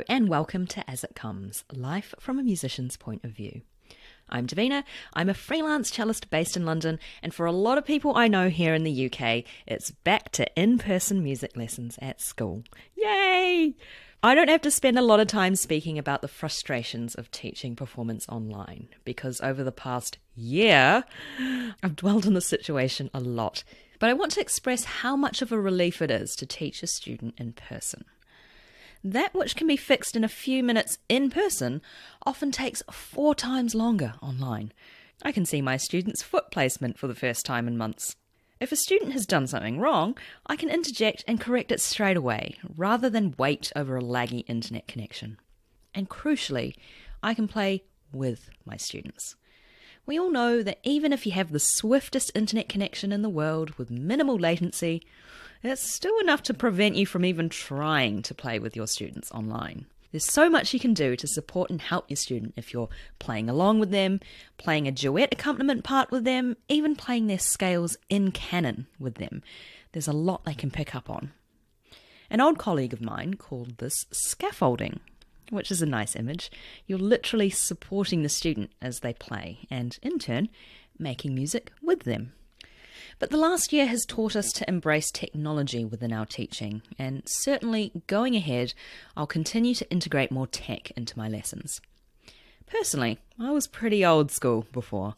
Hello and welcome to As It Comes, life from a musician's point of view. I'm Davina, I'm a freelance cellist based in London, and for a lot of people I know here in the UK, it's back to in-person music lessons at school. Yay! I don't have to spend a lot of time speaking about the frustrations of teaching performance online, because over the past year, I've dwelled on the situation a lot. But I want to express how much of a relief it is to teach a student in person. That which can be fixed in a few minutes in person often takes 4 times longer online. I can see my student's foot placement for the first time in months. If a student has done something wrong, I can interject and correct it straight away, rather than wait over a laggy internet connection. And crucially, I can play with my students. We all know that even if you have the swiftest internet connection in the world with minimal latency, it's still enough to prevent you from even trying to play with your students online. There's so much you can do to support and help your student if you're playing along with them, playing a duet accompaniment part with them, even playing their scales in canon with them. There's a lot they can pick up on. An old colleague of mine called this scaffolding, which is a nice image. You're literally supporting the student as they play and, in turn, making music with them. But the last year has taught us to embrace technology within our teaching, and certainly going ahead, I'll continue to integrate more tech into my lessons. Personally, I was pretty old school before.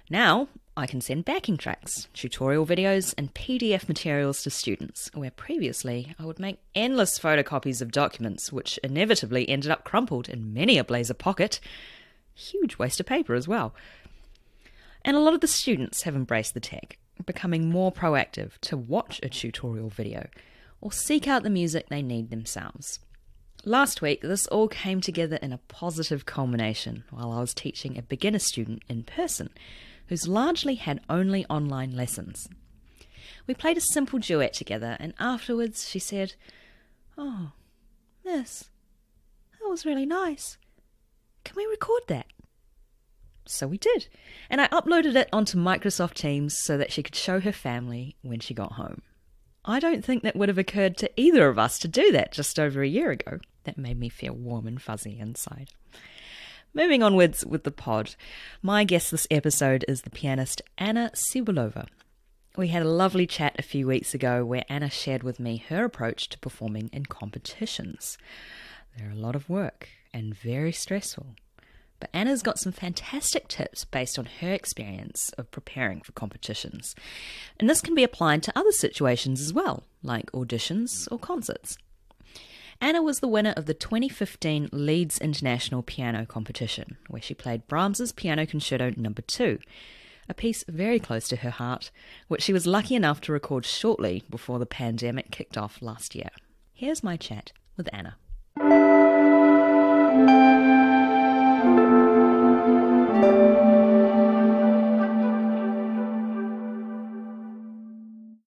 Now, I can send backing tracks, tutorial videos, and PDF materials to students, where previously I would make endless photocopies of documents, which inevitably ended up crumpled in many a blazer pocket. Huge waste of paper as well. And a lot of the students have embraced the tech, becoming more proactive to watch a tutorial video or seek out the music they need themselves. Last week, this all came together in a positive culmination while I was teaching a beginner student in person who's largely had only online lessons. We played a simple duet together, and afterwards she said, "Oh, miss, that was really nice. Can we record that?" So we did, and I uploaded it onto Microsoft Teams so that she could show her family when she got home. I don't think that would have occurred to either of us to do that just over a year ago. That made me feel warm and fuzzy inside. Moving onwards with the pod, my guest this episode is the pianist Anna Tsybuleva. We had a lovely chat a few weeks ago where Anna shared with me her approach to performing in competitions. They're a lot of work and very stressful. But Anna's got some fantastic tips based on her experience of preparing for competitions. And this can be applied to other situations as well, like auditions or concerts. Anna was the winner of the 2015 Leeds International Piano Competition, where she played Brahms' Piano Concerto No. 2, a piece very close to her heart, which she was lucky enough to record shortly before the pandemic kicked off last year. Here's my chat with Anna.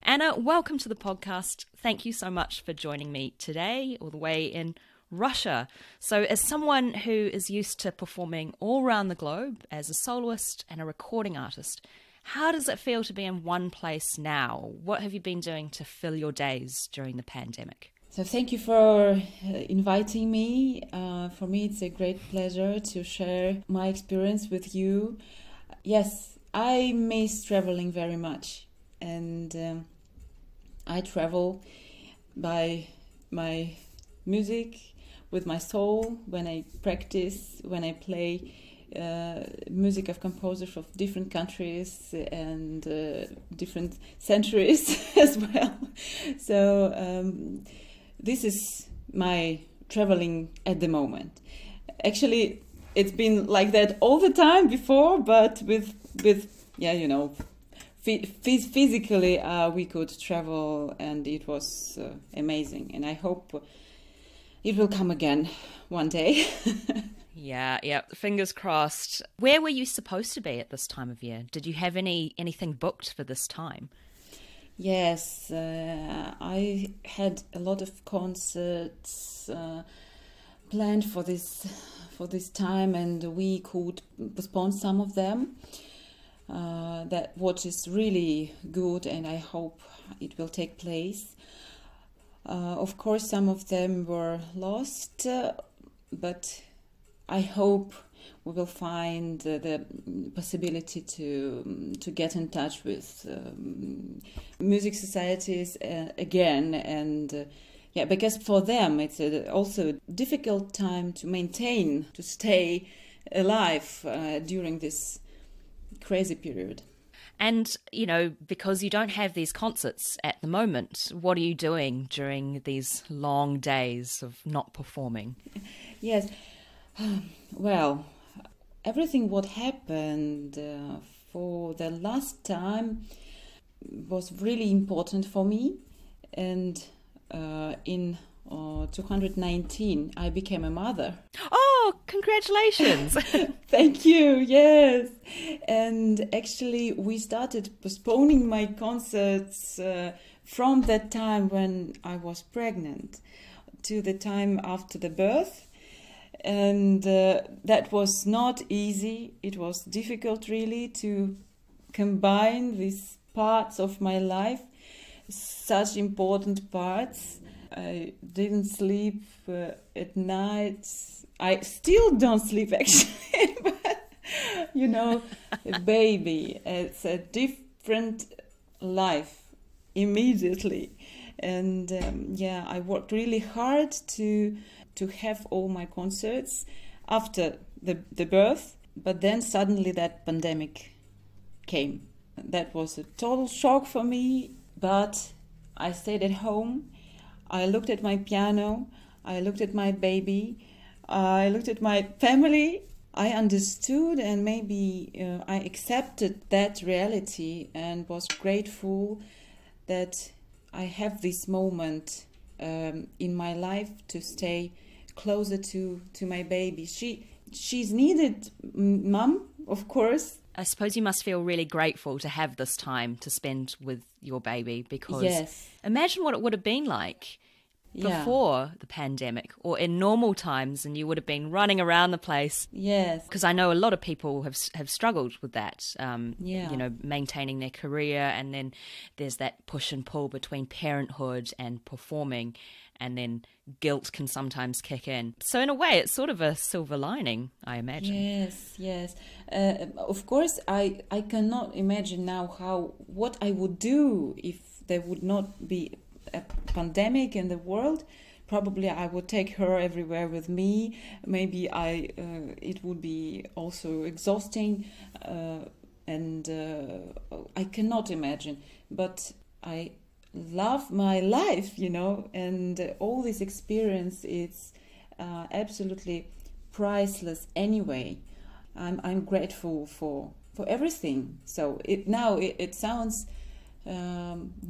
Anna, welcome to the podcast. Thank you so much for joining me today, all the way in Russia. So as someone who is used to performing all around the globe as a soloist and a recording artist, how does it feel to be in one place now? What have you been doing to fill your days during the pandemic? So thank you for inviting me. For me, it's a great pleasure to share my experience with you. Yes, I miss traveling very much, and I travel by my music, with my soul, when I practice, when I play music of composers of different countries and different centuries as well. So this is my traveling at the moment. Actually, it's been like that all the time before, but with physically we could travel, and it was amazing, and I hope it will come again one day. Yeah, fingers crossed. Where were you supposed to be at this time of year? Did you have anything booked for this time? Yes, I had a lot of concerts planned for this time, and we could postpone some of them. That what is really good, and I hope it will take place. Of course, some of them were lost, but I hope we will find the possibility to get in touch with music societies again. And yeah, because for them it's also a difficult time to maintain, to stay alive during this crazy period. And, you know, because you don't have these concerts at the moment, what are you doing during these long days of not performing? Yes, well, everything what happened for the last time was really important for me. And in 2019, I became a mother. Oh, congratulations. Thank you, yes. And actually, we started postponing my concerts from that time when I was pregnant to the time after the birth. And that was not easy. It was difficult, really, to combine these parts of my life, such important parts. I didn't sleep at night. I still don't sleep, actually. But, you know, a baby, it's a different life immediately. And yeah, I worked really hard to have all my concerts after the birth. But then suddenly that pandemic came. That was a total shock for me. But I stayed at home. I looked at my piano, I looked at my baby, I looked at my family. I understood and maybe I accepted that reality and was grateful that I have this moment in my life to stay closer to my baby. She's needed, mum, of course. I suppose you must feel really grateful to have this time to spend with your baby, because yes. Imagine what it would have been like before the pandemic or in normal times, and you would have been running around the place. Yes. Because I know a lot of people have struggled with that, you know, maintaining their career, and then there's that push and pull between parenthood and performing, and then guilt can sometimes kick in. So in a way, it's sort of a silver lining, I imagine. Yes. Of course, I cannot imagine now what I would do if there would not be a pandemic in the world. Probably I would take her everywhere with me. Maybe it would be also exhausting, and I cannot imagine. But I love my life, you know, and all this experience is absolutely priceless anyway. I'm grateful for everything. So it sounds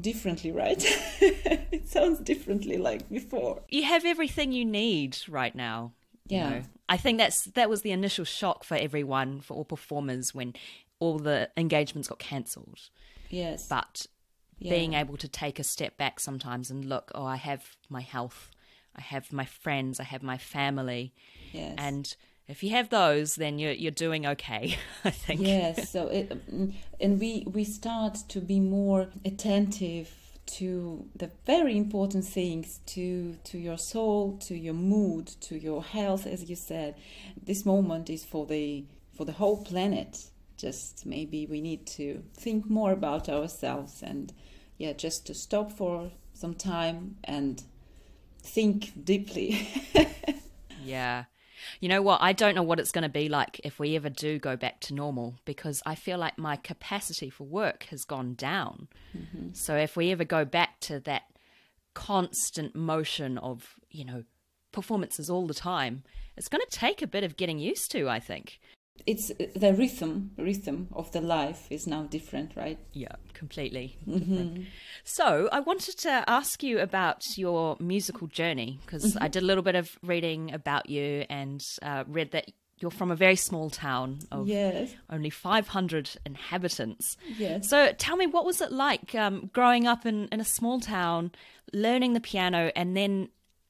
differently, right? It sounds differently like before. You have everything you need right now. Yeah. You know? I think that was the initial shock for everyone, for all performers, when all the engagements got cancelled. Yes. But being able to take a step back sometimes and look, I have my health, I have my friends, I have my family. Yes. And if you have those, then you're doing okay, I think. Yes. So and we start to be more attentive to the very important things, to your soul, to your mood, to your health, as you said. This moment is for the whole planet. Just maybe we need to think more about ourselves and just to stop for some time and think deeply. Yeah. You know what? I don't know what it's going to be like if we ever do go back to normal, because I feel like my capacity for work has gone down. Mm-hmm. So if we ever go back to that constant motion of, you know, performances all the time, it's going to take a bit of getting used to, I think. It's the rhythm of the life is now different, right? Yeah, completely different. So I wanted to ask you about your musical journey, because I did a little bit of reading about you and read that you're from a very small town of only 500 inhabitants. Yes. So tell me, what was it like growing up in a small town, learning the piano, and then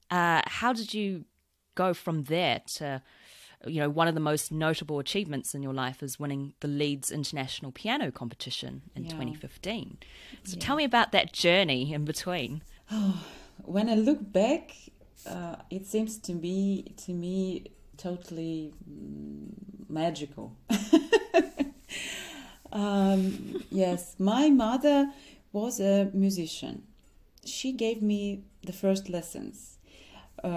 how did you go from there to... You know, one of the most notable achievements in your life is winning the Leeds International Piano Competition in 2015. So tell me about that journey in between. Oh, when I look back, it seems to me totally magical. Yes, my mother was a musician. She gave me the first lessons.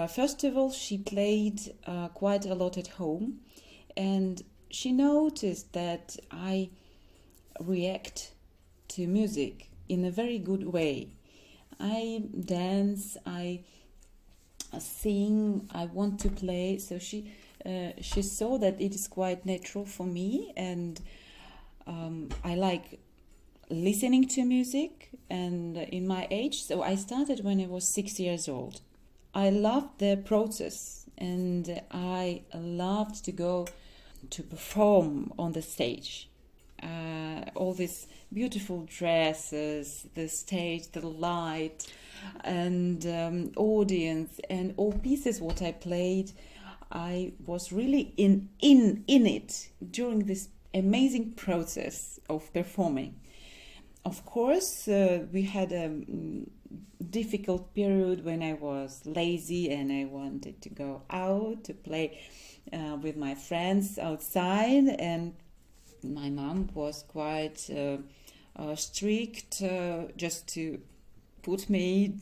First of all, she played quite a lot at home, and she noticed that I react to music in a very good way. I dance, I sing, I want to play. So she saw that it is quite natural for me, and I like listening to music. And in my age, so I started when I was 6 years old. I loved the process, and I loved to go to perform on the stage. All these beautiful dresses, the stage, the light, and audience, and all pieces what I played. I was really in it during this amazing process of performing. Of course, we had a difficult period when I was lazy and I wanted to go out to play with my friends outside, and my mom was quite strict just to put me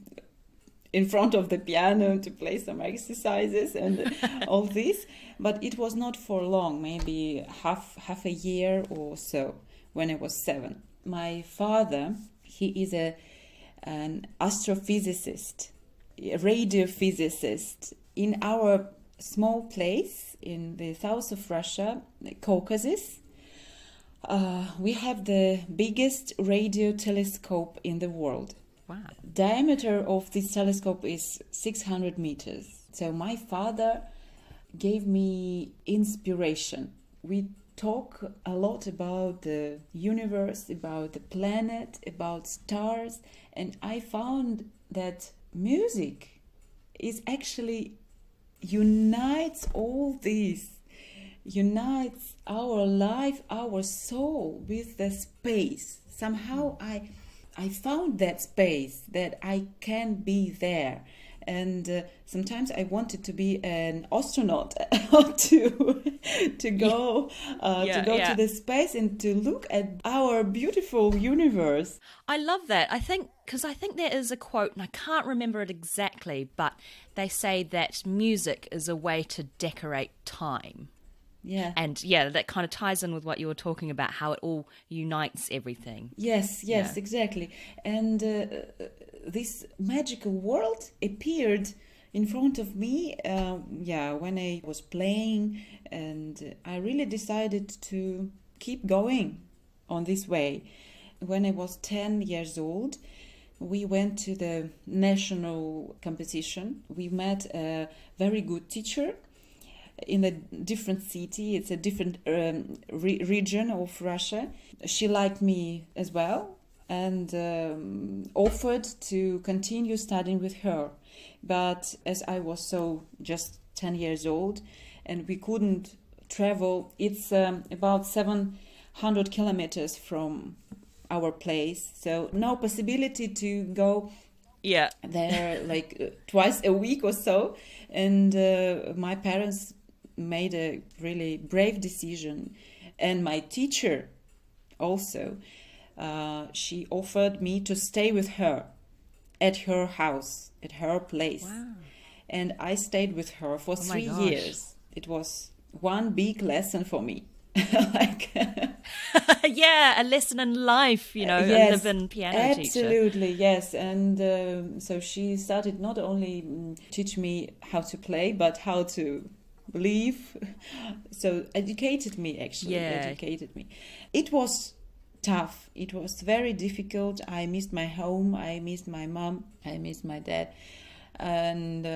in front of the piano to play some exercises and all this. But it was not for long, maybe half a year or so, when I was 7. My father, he is an astrophysicist, a radiophysicist. In our small place in the south of Russia, the Caucasus, we have the biggest radio telescope in the world. Wow. Diameter of this telescope is 600 meters. So my father gave me inspiration. We talk a lot about the universe, about the planet, about stars, and I found that music is actually unites all these, unites our life, our soul with the space. Somehow I found that space, that I can be there. And sometimes I wanted to be an astronaut to go to the space and to look at our beautiful universe. I love that. I think there is a quote, and I can't remember it exactly, but they say that music is a way to decorate time. Yeah. And yeah, that kind of ties in with what you were talking about, how it all unites everything. Yes, exactly. And this magical world appeared in front of me, when I was playing, and I really decided to keep going on this way. When I was 10 years old, we went to the national competition. We met a very good teacher in a different city. It's a different region of Russia. She liked me as well and offered to continue studying with her. But as I was just 10 years old and we couldn't travel, it's about 700 kilometers from our place. So no possibility to go there like twice a week or so. And my parents made a really brave decision, and my teacher also, she offered me to stay with her at her house, at her place. Wow. And I stayed with her for 3 years. It was one big lesson for me. A lesson in life, a live-in piano teacher. Absolutely, yes. And so she started not only teach me how to play, but how to live. So educated me. It was tough. It was very difficult. I missed my home. I missed my mom. I missed my dad, and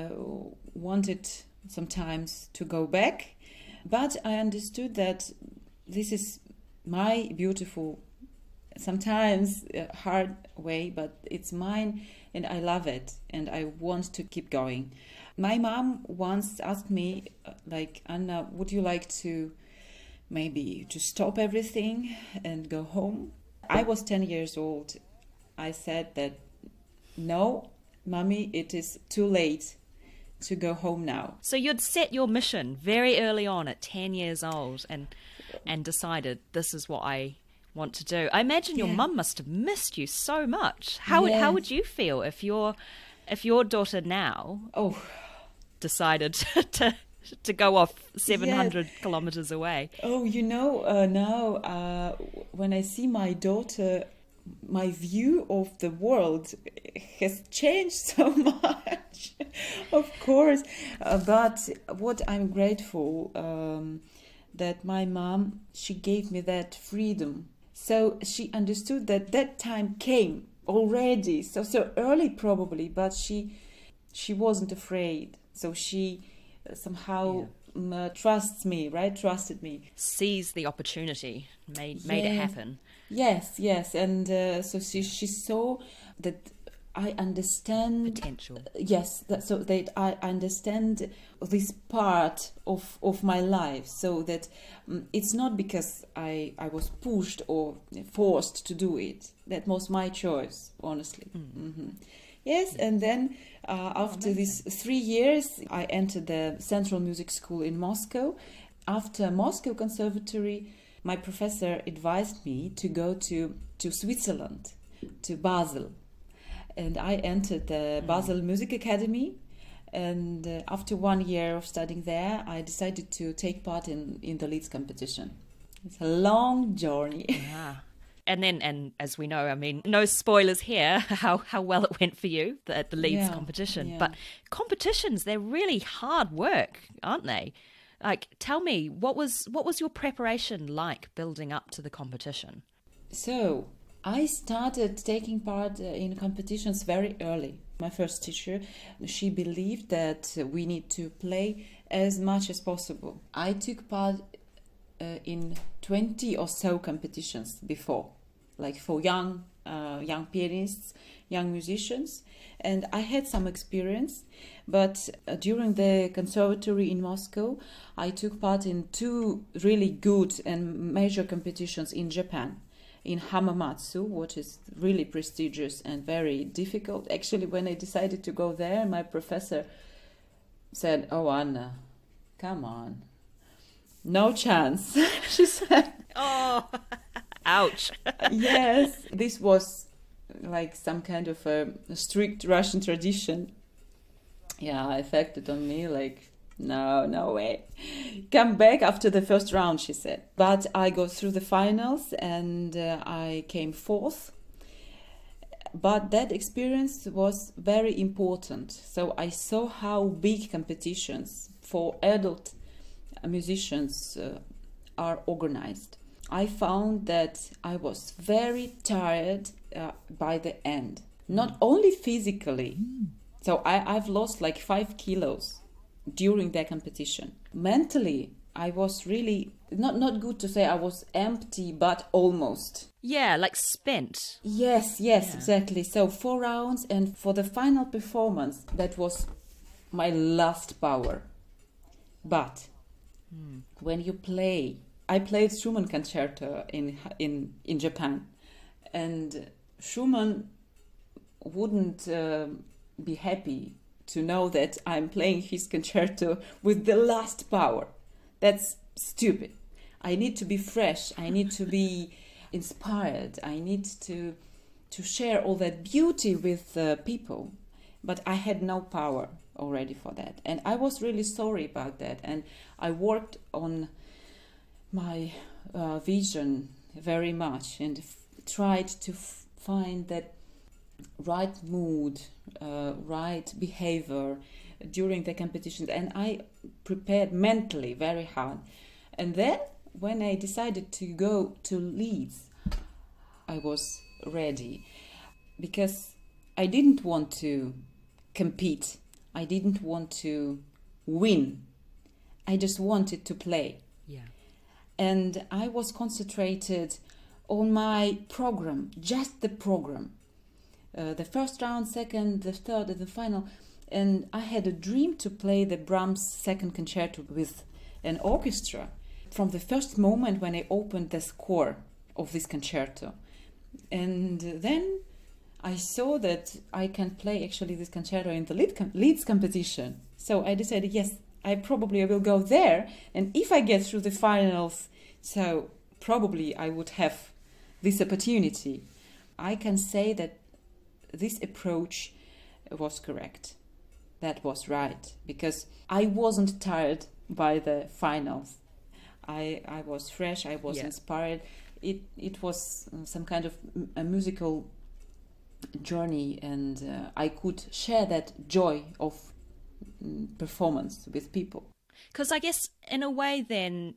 wanted sometimes to go back. But I understood that this is my beautiful, sometimes hard way, but it's mine and I love it and I want to keep going. My mom once asked me, Anna, would you like to maybe to stop everything and go home? I was 10 years old. I said that no, "Mommy, it is too late to go home now." So you'd set your mission very early on at 10 years old and decided this is what I want to do. I imagine your mum must have missed you so much. How would you feel if your daughter now decided to go off 700 kilometers away? Oh, now when I see my daughter, my view of the world has changed so much, of course. But what I'm grateful that my mom, she gave me that freedom. So she understood that time came already, so early probably, but she wasn't afraid. So she somehow trusted me. Seized the opportunity, made it happen. Yes, and so she saw that I understand potential. Yes, so that I understand this part of my life, so that it's not because I was pushed or forced to do it. That was my choice, honestly. Mm-hmm. Yes, and then after these 3 years, I entered the Central Music School in Moscow. After Moscow Conservatory, my professor advised me to go to Switzerland, to Basel. And I entered the Basel Music Academy. And after 1 year of studying there, I decided to take part in the Leeds competition. It's a long journey. Yeah. And as we know, I mean, no spoilers here, how well it went for you at the Leeds competition. Yeah. But competitions, they're really hard work, aren't they? Like, tell me, what was your preparation like building up to the competition? So I started taking part in competitions very early. My first teacher, she believed that we need to play as much as possible. I took part in 20 or so competitions before, like for young pianists, young musicians, and I had some experience. But during the conservatory in Moscow, I took part in 2 really good and major competitions in Japan, in Hamamatsu, which is really prestigious and very difficult. Actually, when I decided to go there, my professor said, "Oh, Anna, come on. No chance," she said. Oh, ouch. Yes, this was like some kind of a strict Russian tradition. Yeah, affected on me, like, no way. Come back after the first round, she said. But I got through the finals and I came 4th. But that experience was very important. So I saw how big competitions for adult musicians are organized. I found that I was very tired by the end, not only physically. So I've lost like 5 kilos during that competition. Mentally, I was really, not good to say I was empty, but almost. Yeah, like spent. Yes, exactly. So 4 rounds, and for the final performance, that was my last power. But when you play, I played Schumann concerto in Japan, and Schumann wouldn't be happy to know that I'm playing his concerto with the last power. That's stupid. I need to be fresh. I need to be inspired. I need to share all that beauty with people. But I had no power already for that. And I was really sorry about that. And I worked on my vision very much and tried to find that right mood, right behavior during the competition, and I prepared mentally very hard. And then when I decided to go to Leeds, I was ready, because I didn't want to compete, I didn't want to win, I just wanted to play. And I was concentrated on my program, just the program. The first round, second, the third, and the final. And I had a dream to play the Brahms second concerto with an orchestra from the first moment when I opened the score of this concerto. And then I saw that I can play actually this concerto in the Leeds competition. So I decided, yes, I probably will go there. And if I get through the finals, so probably I would have this opportunity. I can say that this approach was correct. That was right, because I wasn't tired by the finals. I was fresh, I was inspired. It was some kind of a musical journey, and I could share that joy of performance with people. Because I guess in a way then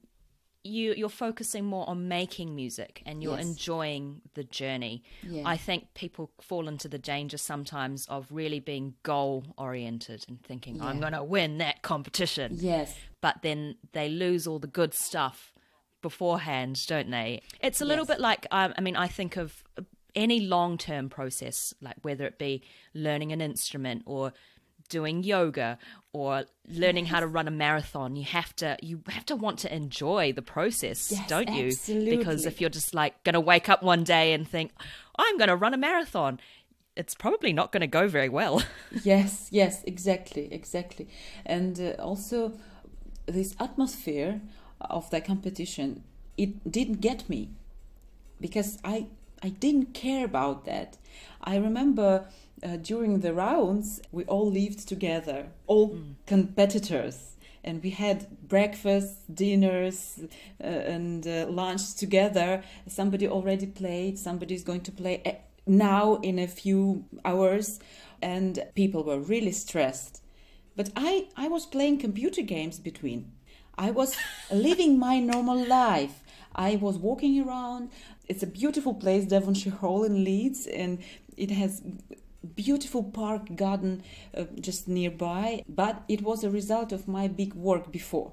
you're focusing more on making music and you're enjoying the journey. Yes. I think people fall into the danger sometimes of really being goal oriented and thinking, I'm going to win that competition. Yes. But then they lose all the good stuff beforehand, don't they? It's a little bit like, I think of any long-term process, like whether it be learning an instrument or doing yoga or learning how to run a marathon. You have to want to enjoy the process, don't you? Absolutely. Because if you're just like going to wake up one day and think, I'm going to run a marathon, it's probably not going to go very well. Yes, exactly. And also this atmosphere of the competition, it didn't get me because I didn't care about that. I remember during the rounds, we all lived together, all competitors, and we had breakfast, dinners, and lunch together. Somebody already played, somebody's going to play now in a few hours, and people were really stressed. But I was playing computer games between. I was living my normal life. I was walking around. It's a beautiful place, Devonshire Hall in Leeds, and it has beautiful park garden just nearby, but it was a result of my big work before.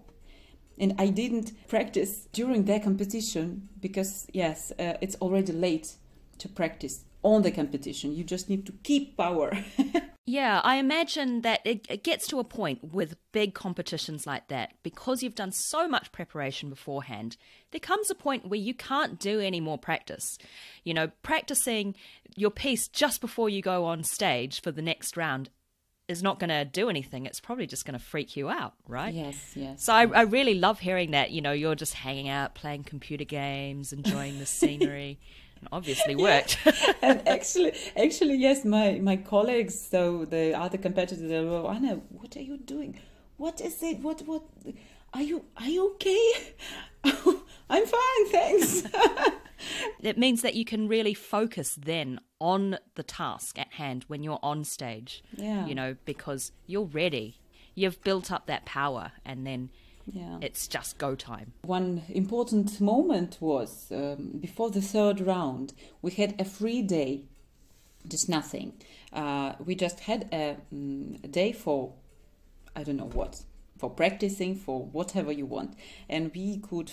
And I didn't practice during the competition because, it's already late to practice on the competition. You just need to keep power. Yeah, I imagine that it gets to a point with big competitions like that, because you've done so much preparation beforehand, there comes a point where you can't do any more practice. You know, practicing your piece just before you go on stage for the next round is not going to do anything. It's probably just going to freak you out, right? Yes. So I really love hearing that, you're just hanging out, playing computer games, enjoying the scenery. Obviously worked. And actually, yes, my colleagues, so the other competitors, they were, Anna, what are you doing? What is it? What are you okay? I'm fine, thanks. It means that you can really focus then on the task at hand when you're on stage. Yeah. Because you're ready. You've built up that power, and then it's just go time. One important moment was before the third round, we had a free day, just nothing. We just had a day for, I don't know what, for practicing, for whatever you want. And we could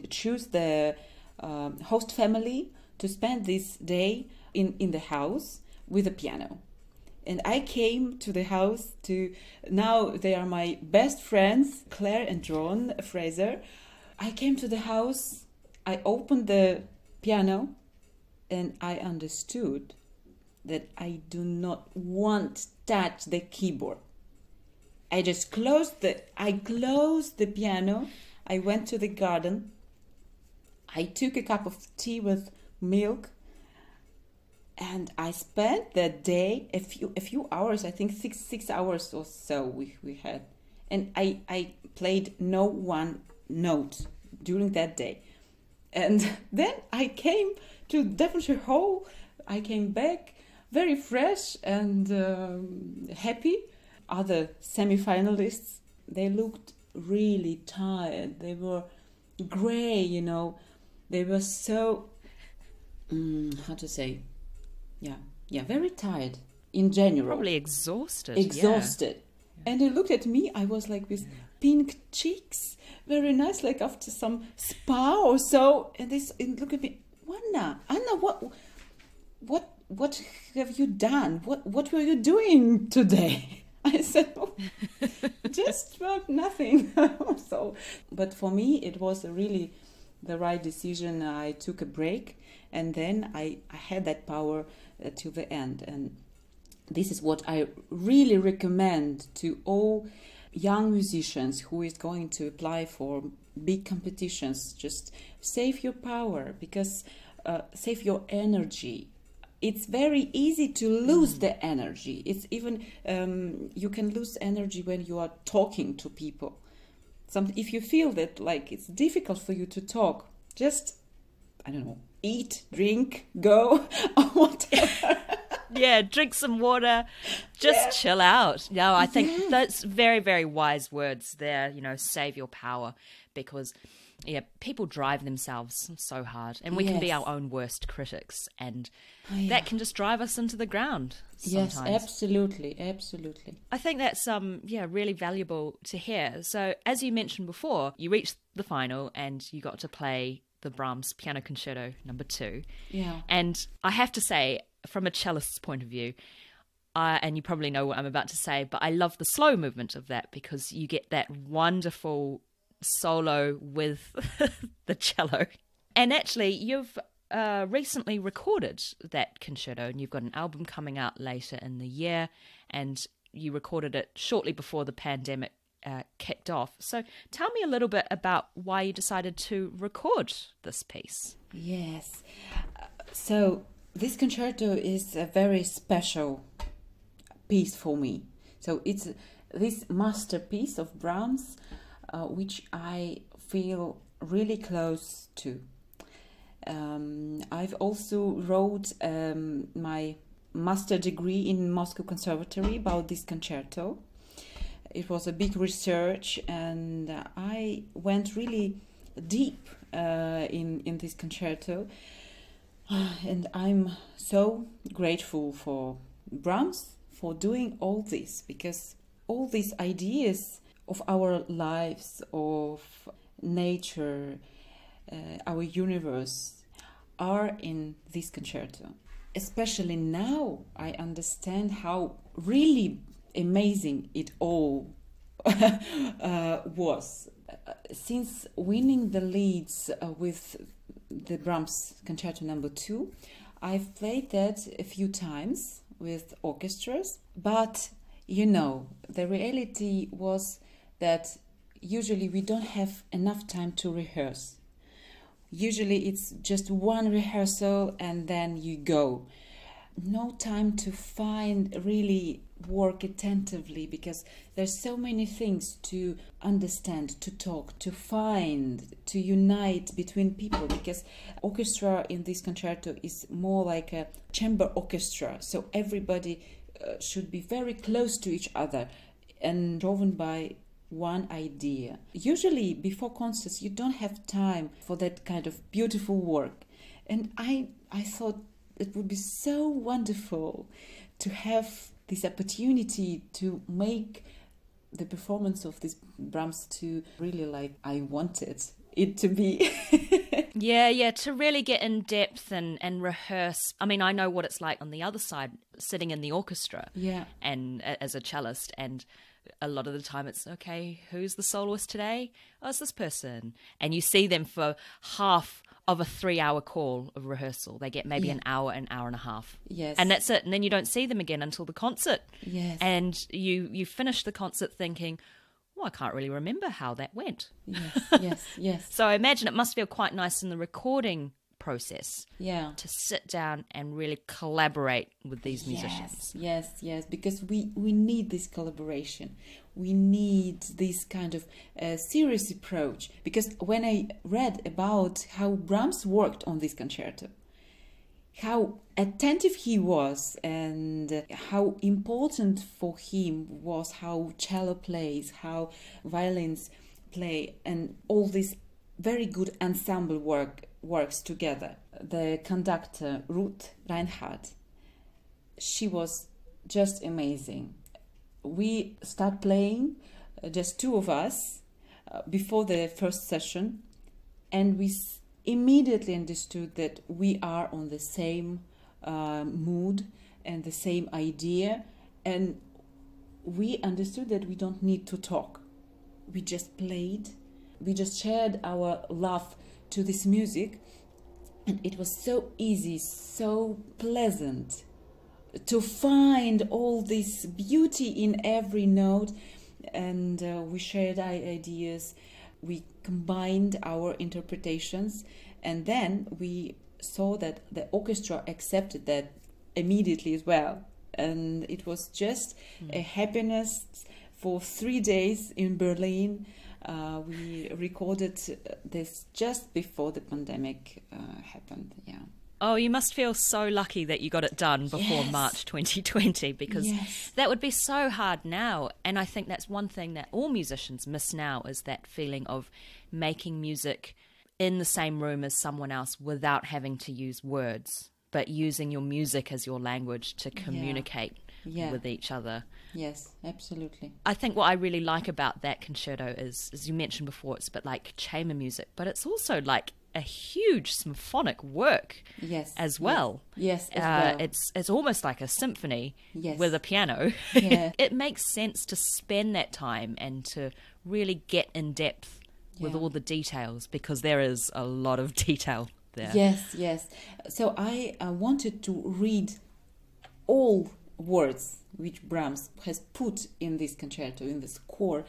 choose the host family to spend this day in the house with a piano. And I came to the house now they are my best friends, Claire and John Fraser. I came to the house, I opened the piano, and I understood that I do not want to touch the keyboard. I just closed the piano, I went to the garden, I took a cup of tea with milk, and I spent that day a few hours, I think six hours or so we had. And I played no one note during that day. And then I came to Devonshire Hall. I came back very fresh and happy. Other semi-finalists, they looked really tired. They were grey, They were so, how to say... Yeah, very tired in general. Probably exhausted. Yeah. And they looked at me. I was like with pink cheeks, very nice, like after some spa or so. And they look at me, Anna, what have you done? What were you doing today? I said, just nothing. But for me, it was a really the right decision. I took a break, and then I had that power till the end. And this is what I really recommend to all young musicians who is going to apply for big competitions. Just save your power, because save your energy. It's very easy to lose the energy. It's even you can lose energy when you are talking to people. If you feel that like it's difficult for you to talk, just, I don't know, eat, drink, go, or whatever. Yeah, drink some water, just chill out. No, I think that's very, very wise words there, you know, save your power, because people drive themselves so hard, and we can be our own worst critics, and that can just drive us into the ground sometimes. Yes, absolutely, absolutely. I think that's really valuable to hear. So as you mentioned before, you reached the final and you got to play the Brahms Piano Concerto No. 2. Yeah. And I have to say, from a cellist's point of view, and you probably know what I'm about to say, but I love the slow movement of that, because you get that wonderful solo with the cello. And actually, you've recently recorded that concerto, and you've got an album coming out later in the year, and you recorded it shortly before the pandemic kicked off. So tell me a little bit about why you decided to record this piece. Yes. So this concerto is a very special piece for me. So it's this masterpiece of Brahms, which I feel really close to. I've also wrote my master degree in Moscow Conservatory about this concerto. It was a big research, and I went really deep in this concerto. And I'm so grateful for Brahms for doing all this, because all these ideas of our lives, of nature, our universe, are in this concerto. Especially now, I understand how really amazing it all was. Since winning the Leeds with the Brahms Concerto No. 2, I've played that a few times with orchestras, but you know, the reality was that usually we don't have enough time to rehearse. Usually it's just one rehearsal and then you go. No time to really work attentively, because there's so many things to understand, to talk, to find, to unite between people, because orchestra in this concerto is more like a chamber orchestra, so everybody should be very close to each other and driven by one idea. Usually before concerts you don't have time for that kind of beautiful work, and I thought it would be so wonderful to have this opportunity to make the performance of this Brahms to really like I wanted it to be. Yeah, to really get in depth and rehearse. I mean, I know what it's like on the other side, sitting in the orchestra and as a cellist, and a lot of the time it's, okay, who's the soloist today? Oh, it's this person. And you see them for half of a 3-hour call of rehearsal. They get maybe an hour and a half. Yes. And that's it. And then you don't see them again until the concert. Yes. And you finish the concert thinking, I can't really remember how that went. Yes. So I imagine it must feel quite nice in the recording process to sit down and really collaborate with these musicians. Yes, because we need this collaboration. We need this kind of serious approach, because when I read about how Brahms worked on this concerto, how attentive he was and how important for him was how cello plays, how violins play, and all this very good ensemble works together. The conductor, Ruth Reinhardt, she was just amazing. We start playing, just two of us, before the first session, and we immediately understood that we are on the same mood and the same idea, and we understood that we don't need to talk. We just played. We just shared our love to this music, and it was so easy, so pleasant to find all this beauty in every note. And we shared ideas, we combined our interpretations, and then we saw that the orchestra accepted that immediately as well. And it was just a happiness for 3 days in Berlin. We recorded this just before the pandemic happened. Yeah. Oh, you must feel so lucky that you got it done before Yes. March 2020, because Yes. that would be so hard now. And I think that's one thing that all musicians miss now, is that feeling of making music in the same room as someone else without having to use words, but using your music as your language to communicate with each other. Yes, absolutely. I think what I really like about that concerto is, as you mentioned before, it's a bit like chamber music, but it's also like a huge symphonic work as well. Yes, as well. It's almost like a symphony Yes. with a piano. Yeah. It makes sense to spend that time and to really get in depth with all the details, because there is a lot of detail there. Yes, yes. So I wanted to read all words which Brahms has put in this concerto, in the score.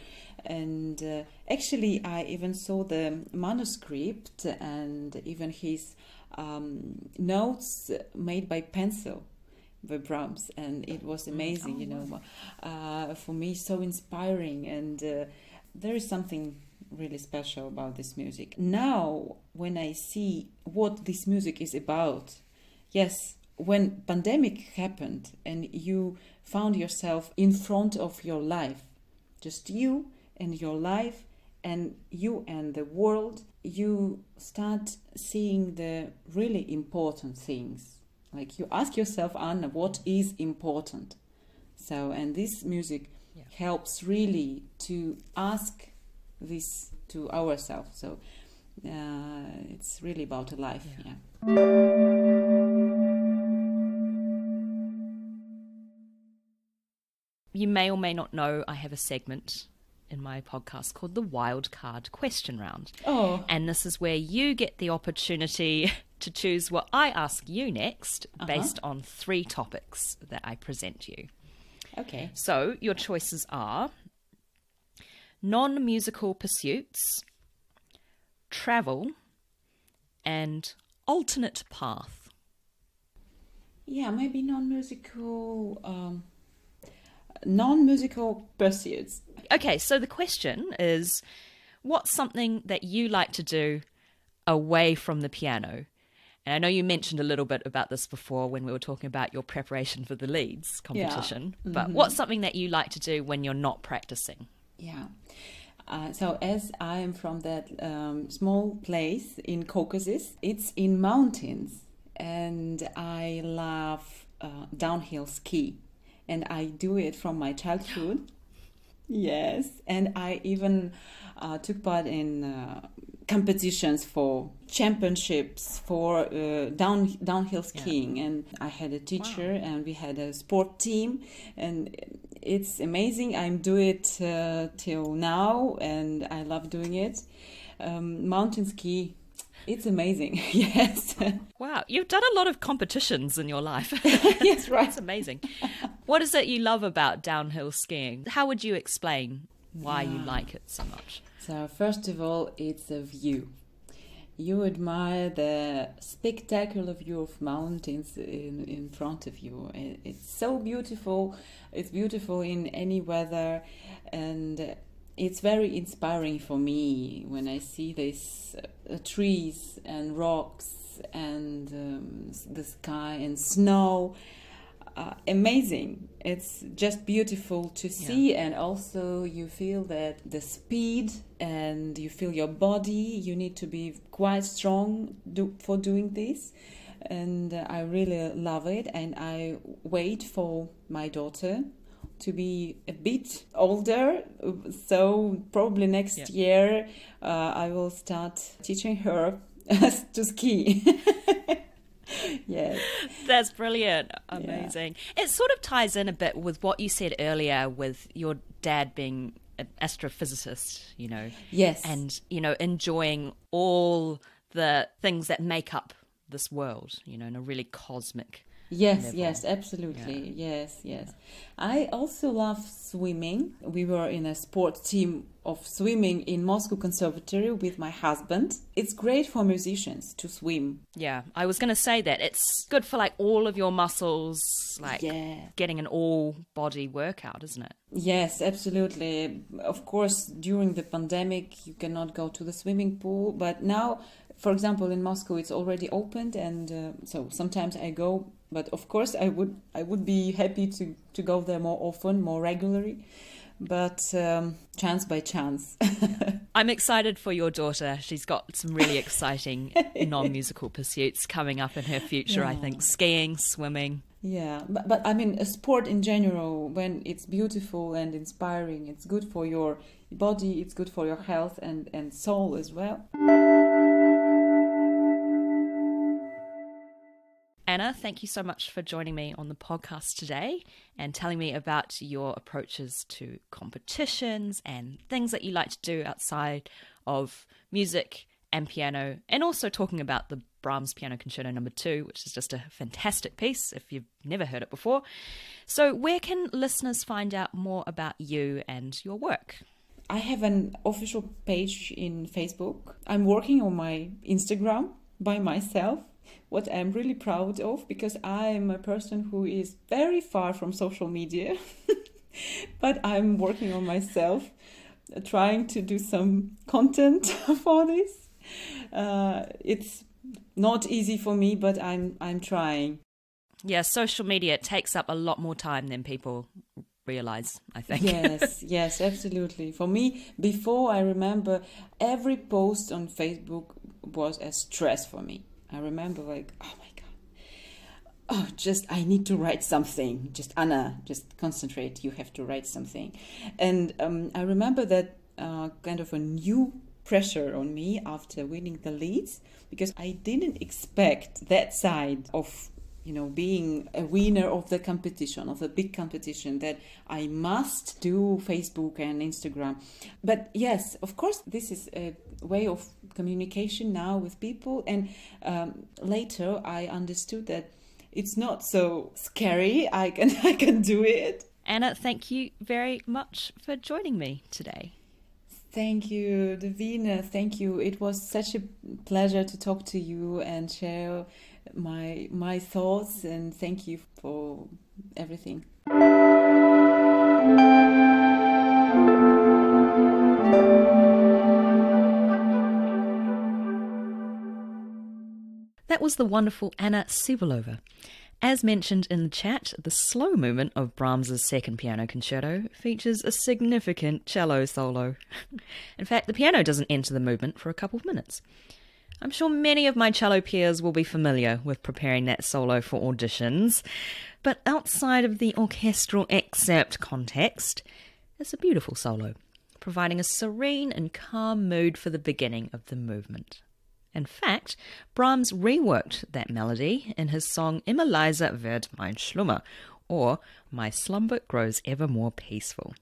And actually, I even saw the manuscript and even his notes made by pencil by Brahms. And it was amazing, for me, so inspiring. And there is something really special about this music. Now, when I see what this music is about, yes, when pandemic happened and you found yourself in front of your life, just you and your life and you and the world, you start seeing the really important things. Like you ask yourself, Anna, what is important? So, and this music helps really to ask this to ourselves. So it's really about a life. You may or may not know I have a segment in my podcast called the Wild Card Question Round. Oh. And this is where you get the opportunity to choose what I ask you next based on 3 topics that I present you. Okay. So your choices are non-musical pursuits, travel, and alternate path. Yeah, maybe non-musical pursuits. Okay, so the question is, what's something that you like to do away from the piano? And I know you mentioned a little bit about this before when we were talking about your preparation for the Leeds competition, but what's something that you like to do when you're not practicing? Yeah. So as I am from that small place in Caucasus, it's in mountains, and I love downhill ski, and I do it from my childhood. Yes, and I even took part in competitions for championships for downhill skiing, and I had a teacher and we had a sport team, and it's amazing. I do it till now, and I love doing it. Mountain ski, it's amazing. Yes. Wow, you've done a lot of competitions in your life. Yes, right. It's amazing. What is it you love about downhill skiing? How would you explain why you like it so much? So first of all, it's a view. You admire the spectacular view of mountains in front of you. It's so beautiful. It's beautiful in any weather, and it's very inspiring for me when I see these trees and rocks and the sky and snow. Amazing. It's just beautiful to see, and also you feel that the speed, and you feel your body, you need to be quite strong for doing this, and I really love it. And I wait for my daughter to be a bit older, so probably next year I will start teaching her to ski. Yes. That's brilliant. Amazing. Yeah. It sort of ties in a bit with what you said earlier with your dad being an astrophysicist, Yes. and, enjoying all the things that make up this world, you know, in a really cosmic Yes, level. yes, absolutely. Yeah. Yes. I also love swimming. We were in a sport team of swimming in Moscow Conservatory with my husband. It's great for musicians to swim. Yeah, I was going to say that. It's good for like all of your muscles, like getting an all body workout, isn't it? Yes, absolutely. Of course, during the pandemic, you cannot go to the swimming pool, but now, for example, in Moscow, it's already opened, and so sometimes I go. But of course, I would be happy to go there more often, more regularly. But chance by chance. I'm excited for your daughter. She's got some really exciting non-musical pursuits coming up in her future, I think. Skiing, swimming. Yeah, but I mean, a sport in general, when it's beautiful and inspiring, it's good for your body, it's good for your health and soul as well. Anna, thank you so much for joining me on the podcast today and telling me about your approaches to competitions and things that you like to do outside of music and piano, and also talking about the Brahms Piano Concerto No. 2, which is just a fantastic piece if you've never heard it before. So where can listeners find out more about you and your work? I have an official page in Facebook. I'm working on my Instagram by myself, what I'm really proud of, because I'm a person who is very far from social media, but I'm working on myself, trying to do some content for this. It's not easy for me, but I'm trying. Yeah, social media takes up a lot more time than people realize, I think. Yes, absolutely. For me, before, I remember every post on Facebook was a stress for me. I remember like, oh my God, I need to write something. Just Anna, just concentrate. You have to write something. And I remember that kind of a new pressure on me after winning the Leeds, because I didn't expect that side of, you know, being a winner of the competition, of a big competition, that I must do Facebook and Instagram. But yes, of course, this is a way of communication now with people. And later I understood that it's not so scary. I can do it. Anna, thank you very much for joining me today. Thank you, Davina. Thank you. It was such a pleasure to talk to you and share my thoughts, and thank you for everything. That was the wonderful Anna Tsybuleva. As mentioned in the chat, the slow movement of Brahms's second piano concerto features a significant cello solo. In fact, the piano doesn't enter the movement for a couple of minutes. I'm sure many of my cello peers will be familiar with preparing that solo for auditions, but outside of the orchestral excerpt context, it's a beautiful solo, providing a serene and calm mood for the beginning of the movement. In fact, Brahms reworked that melody in his song Immer leiser wird mein Schlummer, or My Slumber Grows Ever More Peaceful.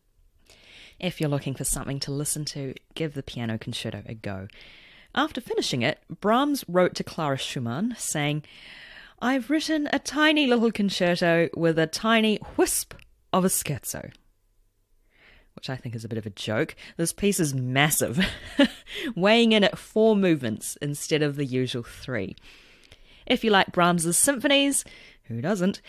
If you're looking for something to listen to, give the piano concerto a go. After finishing it, Brahms wrote to Clara Schumann saying, "I've written a tiny little concerto with a tiny wisp of a scherzo." Which I think is a bit of a joke. This piece is massive, weighing in at 4 movements instead of the usual 3. If you like Brahms's symphonies, who doesn't,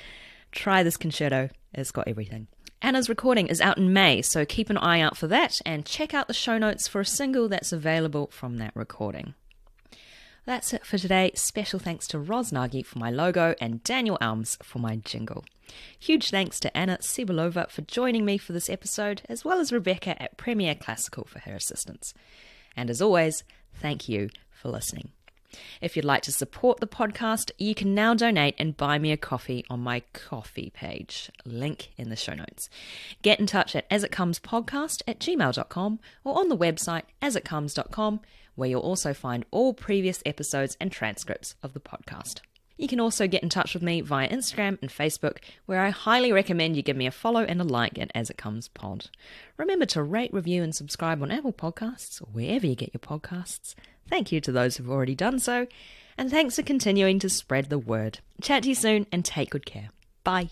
try this concerto. It's got everything. Anna's recording is out in May, so keep an eye out for that and check out the show notes for a single that's available from that recording. That's it for today. Special thanks to Ros Nagy for my logo and Daniel Alms for my jingle. Huge thanks to Anna Tsybuleva for joining me for this episode, as well as Rebecca at Premier Classical for her assistance. And as always, thank you for listening. If you'd like to support the podcast, you can now donate and buy me a coffee on my coffee page. Link in the show notes. Get in touch at asitcomespodcast@gmail.com or on the website asitcomes.com, where you'll also find all previous episodes and transcripts of the podcast. You can also get in touch with me via Instagram and Facebook, where I highly recommend you give me a follow and a like at As It Comes Pod. Remember to rate, review and subscribe on Apple Podcasts or wherever you get your podcasts. Thank you to those who've already done so, and thanks for continuing to spread the word. Chat to you soon and take good care. Bye.